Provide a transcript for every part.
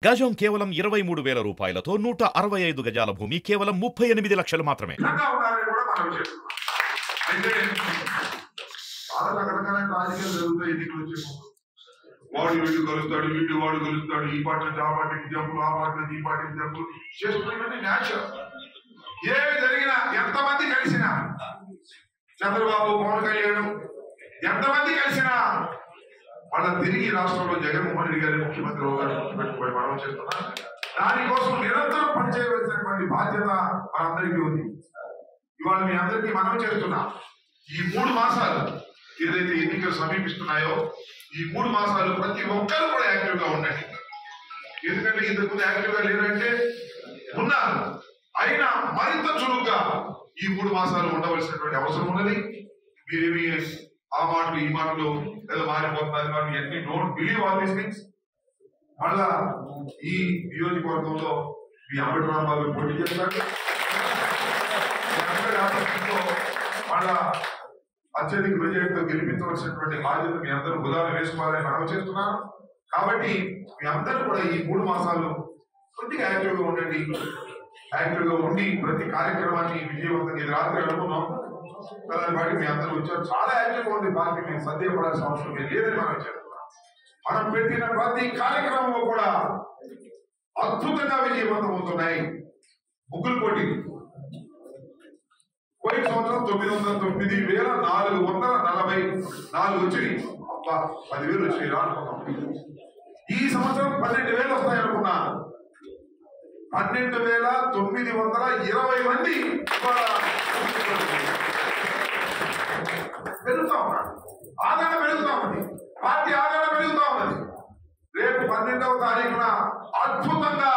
గజం కేవలం 23,000 రూపాయలతో 165 గజాల భూమి కేవలం 38 లక్షలు మాత్రమే. వాడు వీడు కలుస్తాడు, వాడు కలుస్తాడు, ఈ పార్టీ నుంచి ఆ పార్టీకి జంపులు, ఆ పార్టీ నుంచి ఈ పార్టీకి జంపులు చేస్తున్నటువంటి న్యాచురల్. ఏమి జరిగినా ఎంతమంది కలిసినా, చంద్రబాబు, పవన్ కళ్యాణ్ ఎంతమంది కలిసినా వాళ్ళ తిరిగి రాష్ట్రంలో జగన్మోహన్ రెడ్డి గారి ముఖ్యమంత్రి పెట్టుకుని మనం చేస్తున్నాం. దానికోసం నిరంతరం పనిచేయవలసినటువంటి బాధ్యత మనందరికీ ఉంది. ఇవాళ మీ అందరికీ మనం చేస్తున్నా ఈ 3 మాసాలు ఏదైతే ఎన్నికలు సమీపిస్తున్నాయో ఈ 3 మాసాలు ప్రతి ఒక్కరు కూడా యాక్టివ్ గా ఉండండి. ఎందుకంటే ఇంతకుముందు యాక్టివ్ గా లేరంటే ఉన్నారు, అయినా మరింత చురుగ్గా ఈ 3 మాసాలు ఉండవలసినటువంటి అవసరం ఉన్నది. మీరేమి ఆ మాటలు ఈ మాటలు ఏదో మారిపోతున్నారు కానీ ఎన్ని don't believe all these things. మళ్ళా ఈ నియోజకవర్గంలో మీ అంబటి రాంబాబు పోటీ చేస్తారు. మళ్ళా అత్యధిక విజయంతో గెలిపించవలసినటువంటి బాధ్యత మీ అందరూ బుధాలు వేసుకోవాలని మనం చేస్తున్నాను. కాబట్టి మీ అందరూ కూడా ఈ 3 మాసాలు కొద్దిగా యాక్టివ్ గా ఉండండి. యాక్టివ్ గా ఉండి ప్రతి కార్యక్రమాన్ని విజయవంతంగా ఇది రాత్రి అనుకున్నాం కదా, వాటికి మీ అందరూ వచ్చారు. చాలా యాక్టివ్ గా ఉంది పార్టీ, మేము సందేహపడాల్సిన అవసరం లేదని మనం చేస్తున్నాం. మనం పెట్టిన ప్రతి కార్యక్రమంలో కూడా అద్భుతంగా విజయవంతం అవుతున్నాయి. ముగ్గురు పోటీ పోయిన సంవత్సరం 909,444 వచ్చినాయి. అబ్బా 10,000 వచ్చినాయి అనుకున్నాం. ఈ సంవత్సరం 12,000 వస్తాయి అనుకున్నా. 12,920 మంది పెరుగుతా ఉన్నాడు. ఆదరణ పెరుగుతా ఉంది, పార్టీ ఆదరణ పెరుగుతా ఉన్నది. రేపు 12వ తారీఖున అద్భుతంగా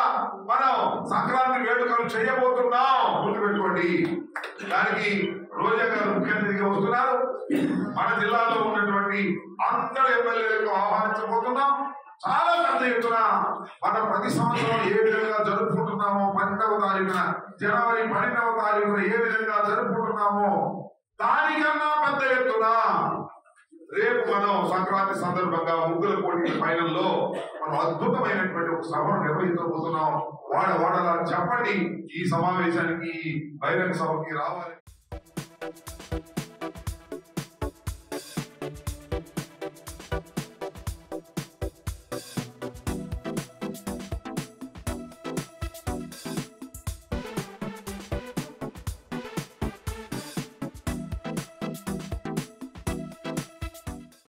మనం సంక్రాంతి వేడుకలు చేయబోతున్నాం, గుర్తుపెట్టుకోండి. దానికి రోజా గారు ముఖ్య అతిథిగా వస్తున్నారు. మన జిల్లాలో ఉన్నటువంటి అందరు ఎమ్మెల్యేలకు ఆహ్వానించబోతున్నాం. చాలా పెద్ద ఎత్తున మనం ప్రతి సంవత్సరం ఏ విధంగా జరుపుకుంటున్నామో 12వ తారీఖున, జనవరి 12వ తారీఖున ఏ విధంగా జరుపుకుంటున్నామో దానికన్నా పెద్ద ఎత్తున రేపు మనం సంక్రాంతి సందర్భంగా ముగ్గుల పోటీ ఫైనల్లో మనం అద్భుతమైనటువంటి ఒక సభను నిర్వహించబోతున్నాం. వాడలా చెప్పండి, ఈ సమావేశానికి బహిరంగ సభకి రావాలి.